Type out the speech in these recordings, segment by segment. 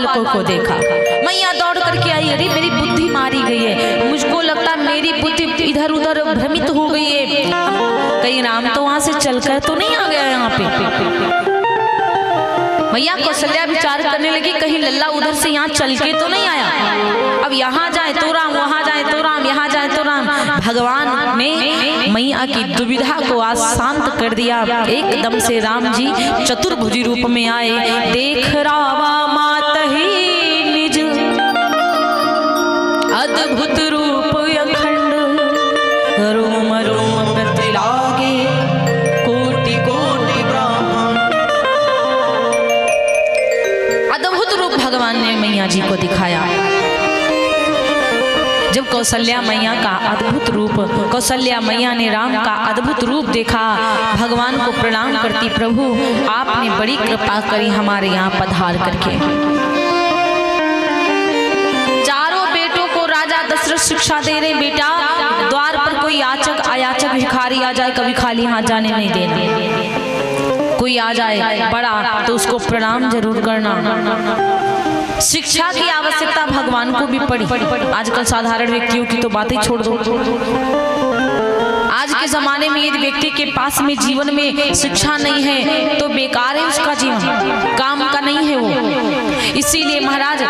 बालकों को देखा। मैया दौड़ करके आई, अरे मेरी बुद्धि मारी गई है, मुझको लगता मेरी बुद्धि इधर उधर भ्रमित हो गई है, कहीं राम तो वहां से चलकर तो नहीं आ गया यहाँ पे। मैया कौशल्या विचार करने लगी, कहीं लल्ला उधर से यहाँ चल के तो नहीं आया, अब यहाँ जाए तो राम, वहां जाए तो राम, यहाँ जाए तो राम। भगवान ने मैया की दुविधा को आज शांत कर दिया। एकदम से राम जी चतुर्भुजी रूप में आए। देख रावा मात ही निज अद्भुत रूप अखंड, रोम रोम प्रति लागे कोटि कोटि ब्रह्मांड। अद्भुत रूप भगवान ने मैया जी को दिखाया। जब कौशल्या मैया का अद्भुत रूप, कौशल्या मैया ने राम का अद्भुत रूप देखा, भगवान को प्रणाम करती, प्रभु आपने बड़ी कृपा करी हमारे यहाँ पधार करके। चारों बेटों को राजा दशरथ शिक्षा दे रहे, बेटा द्वार पर कोई याचक अयाचक भिखारी आ जाए कभी खाली हाथ जाने नहीं देना, कोई आ जाए बड़ा तो उसको प्रणाम जरूर करना। शिक्षा की आवश्यकता भगवान को भी पड़ी। आजकल साधारण व्यक्तियों की तो बातें छोड़ दो, आज के जमाने में यदि व्यक्ति के पास में जीवन में शिक्षा नहीं है तो बेकार है उसका जीवन, काम का नहीं है वो। इसीलिए महाराज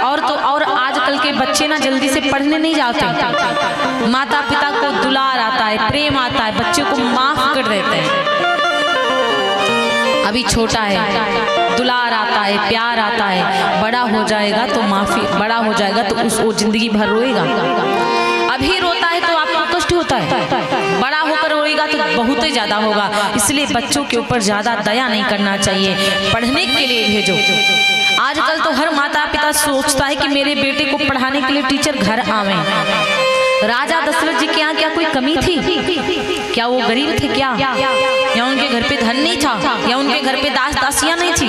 और तो और आजकल के बच्चे ना जल्दी से पढ़ने नहीं जाते, माता पिता को दुलार आता है, प्रेम आता है, बच्चे को माफ कर देते हैं। अभी छोटा है, दुलार आता है, प्यार आता है, बड़ा हो जाएगा तो माफी, बड़ा हो जाएगा तो वो जिंदगी भर रोएगा। अभी रोता है तो आपको कष्ट होता है, बड़ा होकर रोएगा तो बहुत ही ज्यादा होगा। इसलिए बच्चों के ऊपर ज्यादा दया नहीं करना चाहिए, पढ़ने के लिए भेजो। आजकल तो हर माता पिता सोचता है कि मेरे बेटे को पढ़ाने के लिए टीचर घर आवे। राजा दशरथ जी के यहाँ क्या कोई कमी थी? क्या वो गरीब थे क्या? या उनके घर पे धन नहीं था? या उनके घर पे दास दासियां नहीं थी?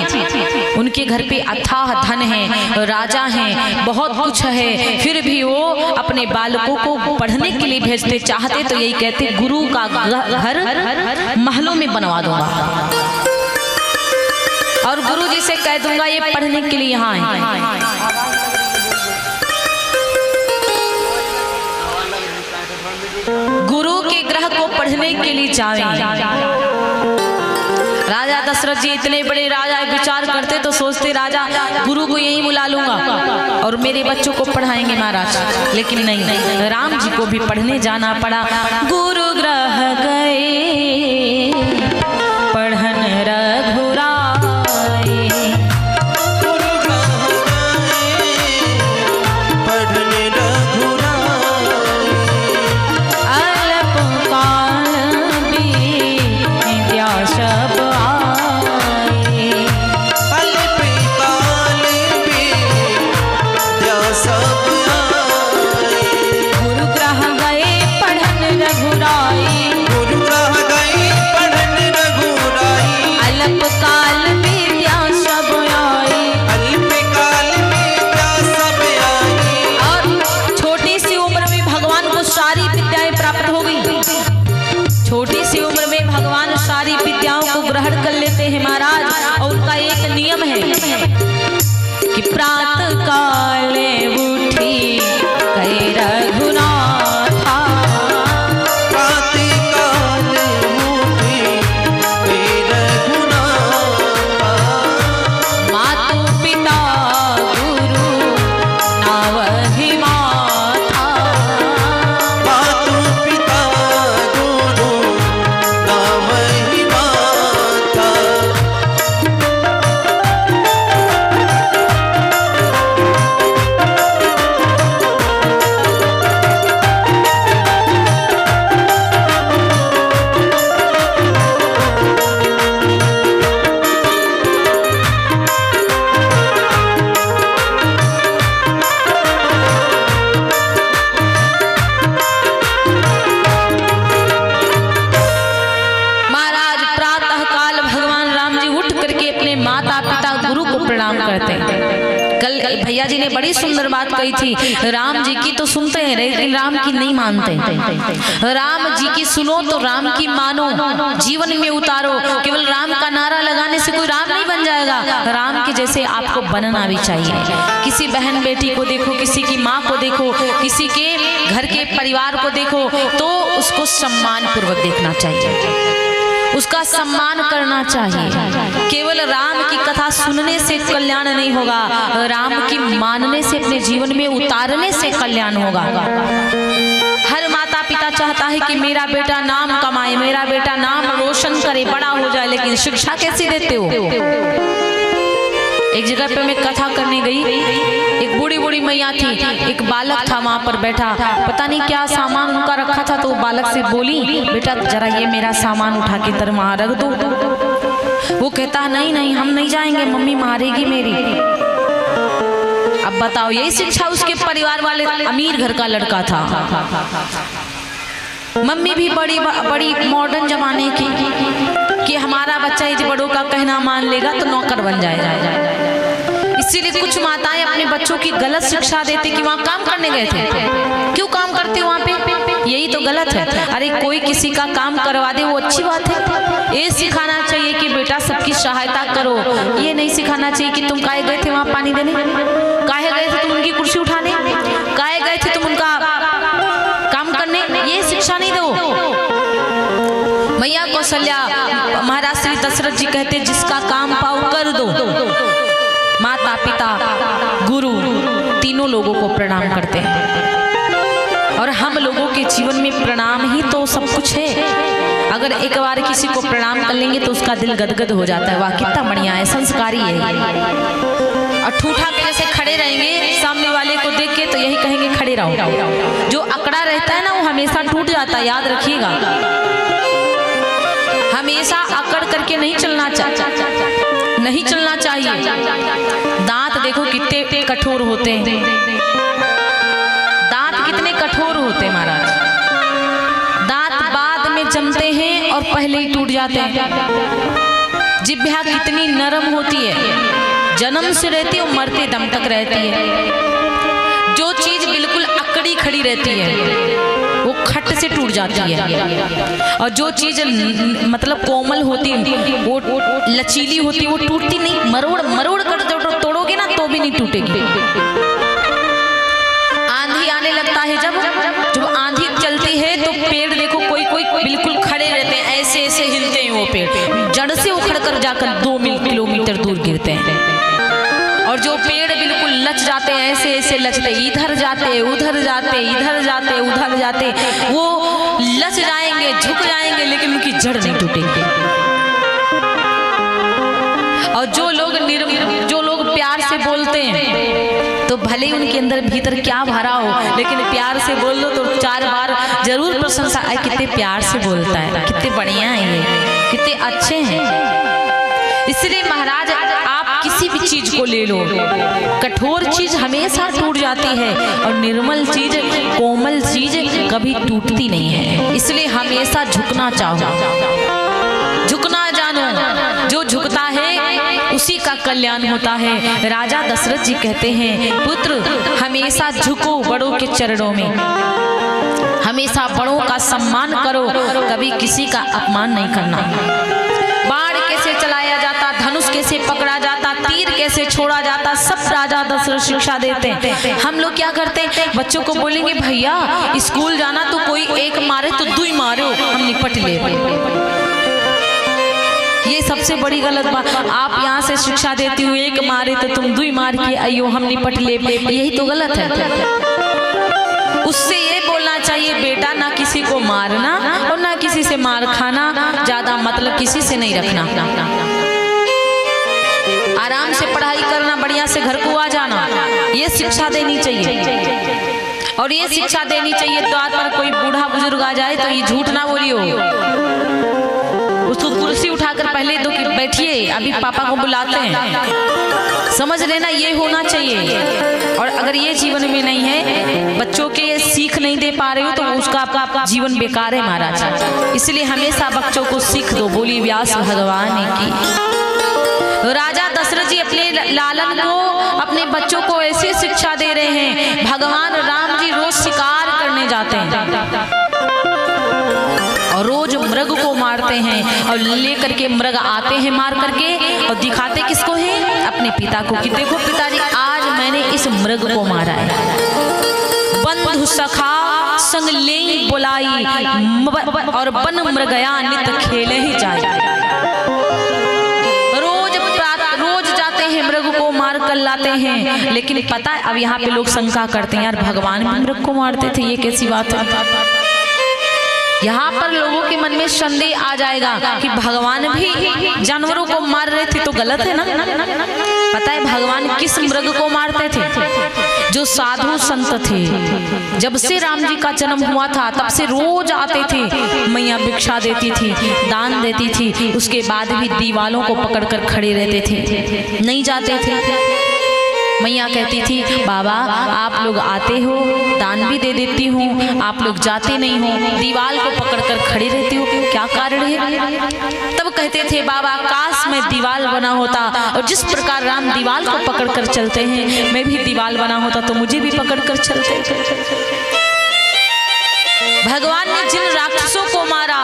उनके घर पे अथाह धन है, राजा हैं, बहुत कुछ है, फिर भी वो अपने बालकों को पढ़ने के लिए भेजते। चाहते तो यही कहते गुरु का घर महलों में बनवा दूंगा और गुरु जी से कह दूंगा ये पढ़ने के लिए यहाँ है। गुरु के ग्रह को पढ़ने के लिए जावे। राजा दशरथ जी इतने बड़े राजा विचार करते तो सोचते राजा गुरु को यहीं बुला लूंगा और मेरे बच्चों को पढ़ाएंगे महाराज, लेकिन नहीं, राम जी को भी पढ़ने जाना पड़ा। गुरु ग्रह गए पढ़न रघुराए, प्रातः काले उठी कहे रघुनाथा, प्रातः काले उठी कहे रघुनाथा, मातु पिता गुरु नावहि माथा, मातु पिता गुरु नावहि माथा। करते हैं। कल भैया जी ने बड़ी सुंदर बात कही थी, राम जी की तो सुनते हैं लेकिन राम की नहीं मानते। राम जी की सुनो तो राम की मानो, जीवन में उतारो। केवल राम का नारा लगाने से कोई राम नहीं बन जाएगा, राम के जैसे आपको बनना भी चाहिए। किसी बहन बेटी को देखो, किसी की माँ को देखो, किसी के घर के परिवार को देखो तो उसको सम्मान पूर्वक देखना चाहिए, उसका सम्मान करना चाहिए। केवल राम की कथा सुनने से कल्याण नहीं होगा, राम की मानने से, अपने जीवन में उतारने से कल्याण होगा। हर माता पिता चाहता है कि मेरा बेटा नाम कमाए, मेरा बेटा नाम रोशन करे, बड़ा हो जाए, लेकिन शिक्षा कैसे देते हो? एक जगह पे मैं कथा करने गई, एक बूढ़ी बूढ़ी मैया थी, एक बालक था वहां पर बैठा, पता नहीं क्या सामान उनका रखा था, तो वो बालक से बोली, बेटा जरा ये मेरा सामान उठा के इधर वहां रख दो। वो कहता नहीं नहीं हम नहीं जाएंगे, मम्मी मारेगी मेरी। अब बताओ, यही शिक्षा उसके परिवार वाले, अमीर घर का लड़का था। मम्मी भी बड़ी बड़ी मॉडर्न जमाने की कि हमारा बच्चा यदि बड़ों का कहना मान लेगा तो नौकर बन जाएगा। इसीलिए कुछ माताएं अपने बच्चों की गलत शिक्षा देते कि वहाँ काम करने गए थे, क्यों काम करते हो वहाँ पे, यही तो गलत है। अरे कोई किसी का काम करवा दे वो अच्छी बात है। ये सिखाना चाहिए कि बेटा सबकी सहायता करो, ये नहीं सिखाना चाहिए कि तुम काहे गए थे वहाँ पानी देने, काहे गए थे तुम उनकी कुर्सी उठाने, काहे गए थे तुम उनका काम करने, ये शिक्षा नहीं दो। मैया कौशल्या, महाराज श्री दशरथ जी कहते जिसका काम पाओ कर दो। माता पिता गुरु तीनों लोगों को प्रणाम करते हैं, और हम लोगों के जीवन में प्रणाम ही तो सब कुछ है। अगर एक बार किसी को प्रणाम कर लेंगे तो उसका दिल गदगद हो जाता है, वाह कितना बढ़िया है, संस्कारी है। और ठूठा के जैसे खड़े रहेंगे सामने वाले को देख के तो यही कहेंगे खड़े रहो। जो अकड़ा रहता है ना वो हमेशा टूट जाता है, याद रखिएगा। हमेशा अकड़ करके नहीं चलना चाहिए। दांत देखो कितने कठोर होते हैं, दांत कितने कठोर होते हैं महाराज। दांत बाद में जमते हैं और पहले ही टूट जाते हैं। जिह्वा कितनी नरम होती है, जन्म से रहती है और मरते दम तक रहती है। जो चीज बिल्कुल अकड़ी खड़ी रहती है वो खट से टूट जाती है, और जो चीज मतलब कोमल होती है वो लचीली होती है, वो टूटती नहीं। मरोड़ मरोड़ कर तोड़ोगे ना तो भी नहीं टूटेगी। आंधी आने लगता है, जब आंधी चलती है तो पेड़ देखो कोई कोई बिल्कुल खड़े रहते हैं, ऐसे ऐसे हिलते हैं वो पेड़, जड़ से उखड़ कर जाकर 2 किलोमीटर दूर गिरते हैं। और जो पेड़ बिल्कुल लच जाते हैं, ऐसे ऐसे लचते, इधर जाते उधर जाते, इधर जाते उधर जाते, वो लच जाएंगे झुक जाएंगे लेकिन उनकी जड़ नहीं टूटेगी। और जो लोग प्यार से बोलते हैं तो भले ही उनके अंदर भीतर क्या भरा हो, लेकिन प्यार से बोल दो तो 4 बार जरूर प्रशंसा आए, कितने प्यार से बोलता है, कितने बढ़िया है ये, कितने अच्छे हैं। इसलिए महाराज आप किसी भी चीज को ले लो, कठोर चीज हमेशा टूट जाती है और निर्मल चीज, कोमल चीज कभी टूटती नहीं है। इसलिए हमेशा झुकना चाहो, झुकना जानो। जो झुकता है उसी का कल्याण होता है। राजा दशरथ जी कहते हैं, पुत्र हमेशा झुको बड़ों के चरणों में, हमेशा बड़ों का सम्मान करो, कभी किसी का अपमान नहीं करना। बाण कैसे चलाया जाता, धनुष कैसे पकड़ा जाता, तीर कैसे छोड़ा जाता, सब राजा दशरथ शिक्षा देते हैं। हम लोग क्या करते हैं, बच्चों को बोलेंगे भैया स्कूल जाना तो कोई एक मारे तो 2 मारो, हम निपट ले। ये सबसे बड़ी गलत बात। आप यहाँ से शिक्षा देती हूँ, एक मारे तो तुम 2 मार के आइयो, हम निपट ले, यही तो गलत है। उससे ये बोलना चाहिए बेटा ना किसी को मारना और ना किसी से मार खाना, ज्यादा मतलब किसी से नहीं रखना, आराम से पढ़ाई करना, बढ़िया से घर को आ जाना, ये शिक्षा देनी चाहिए। और ये शिक्षा देनी चाहिए द्वार पर कोई बूढ़ा बुजुर्ग आ जाए तो ये झूठ ना बोलियो, उसको कुर्सी उठाकर पहले दो कि बैठिए अभी पापा को बुलाते हैं, समझ लेना ये होना चाहिए। और अगर ये जीवन में नहीं है, बच्चों के ये सीख नहीं दे पा रहे हो तो उसका आपका जीवन बेकार है महाराज। इसलिए हमेशा बच्चों को सीख दो। बोली व्यास भगवान की। राजा दशरथ जी अपने लालन को, अपने बच्चों को ऐसी शिक्षा दे रहे हैं, भगवान राम जी रोज शिकार करने जाते हैं और रोज मृग को मारते हैं और लेकर के मृग आते हैं मार करके और दिखाते किसको है? अपने पिता को, कि देखो पिताजी आज मैंने इस मृग को मारा है। बंधु सखा संग ले बुलाई और बन मृगया नित खेले ही जाए। रोज जाते हैं मृग को मार कर लाते हैं, लेकिन पता है अब यहाँ पे लोग शंका करते हैं यार भगवान भी मृग को मारते थे, ये कैसी बात है? यहाँ पर लोगों के मन में संदेह आ जाएगा कि भगवान भी जानवरों को मार रहे थे तो गलत है ना। पता है भगवान किस मृग को मारते थे? जो साधु संत थे। जब से राम जी का जन्म हुआ था तब से रोज आते थे, मैया भिक्षा देती थी, दान देती थी, उसके बाद भी दीवालों को पकड़कर खड़े रहते थे, नहीं जाते थे। मैया कहती थी बाबा आप लोग आते हो, दान भी दे देती हूँ, आप लोग जाते नहीं हो, दीवाल को पकड़कर खड़े रहते हो, क्या कारण है? तब कहते थे बाबा काश मैं दीवाल बना होता और जिस प्रकार राम दीवाल को पकड़कर चलते हैं मैं भी दीवाल बना होता तो मुझे भी पकड़कर चलते। भगवान ने जिन राक्षसों को मारा,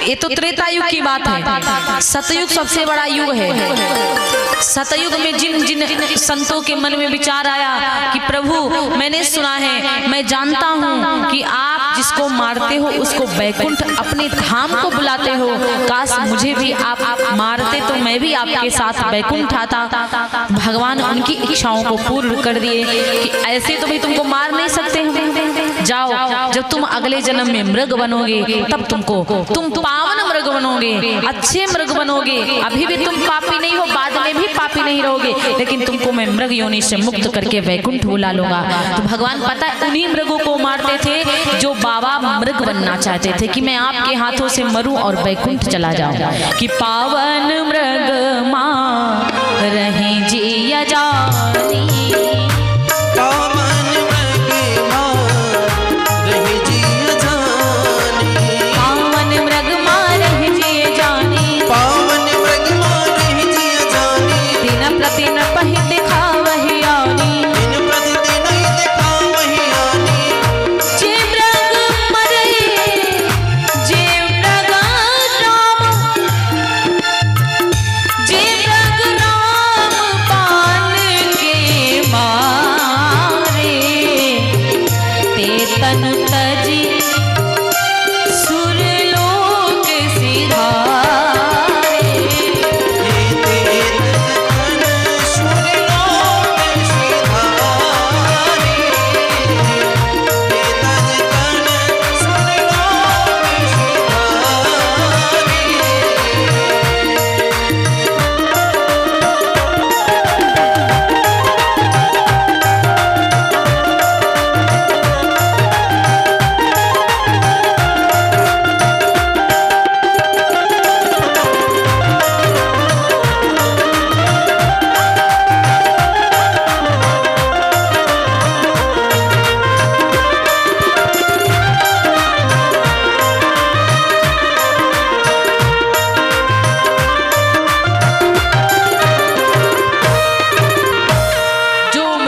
ये तो त्रेता युग की बात है, सतयुग सबसे बड़ा युग है। सतयुग में जिन जिन संतों के मन में विचार आया कि प्रभु मैंने सुना है, मैं जानता हूँ कि आप जिसको मारते हो उसको वैकुंठ अपने धाम को बुलाते हो, काश मुझे भी आप मारते तो मैं भी आपके साथ वैकुंठ आता। भगवान उनकी इच्छाओं को पूर्ण कर दिए कि ऐसे तो भी तुमको मार नहीं सकते हैं, जाओ जब तुम अगले जन्म में मृग बनोगे तब तुम पावन मृग बनोगे, अच्छे मृग बनोगे, अभी भी तुम पापी नहीं हो, बाद में भी पापी नहीं रहोगे, लेकिन तुमको मैं मृग योनि से मुक्त करके वैकुंठ बुला लूंगा। तो भगवान पता है उन्हीं मृगों को मारते थे जो बाबा मृग बनना चाहते थे कि मैं आपके हाथों से मरूं और वैकुंठ चला जाऊं, कि पावन मृग मां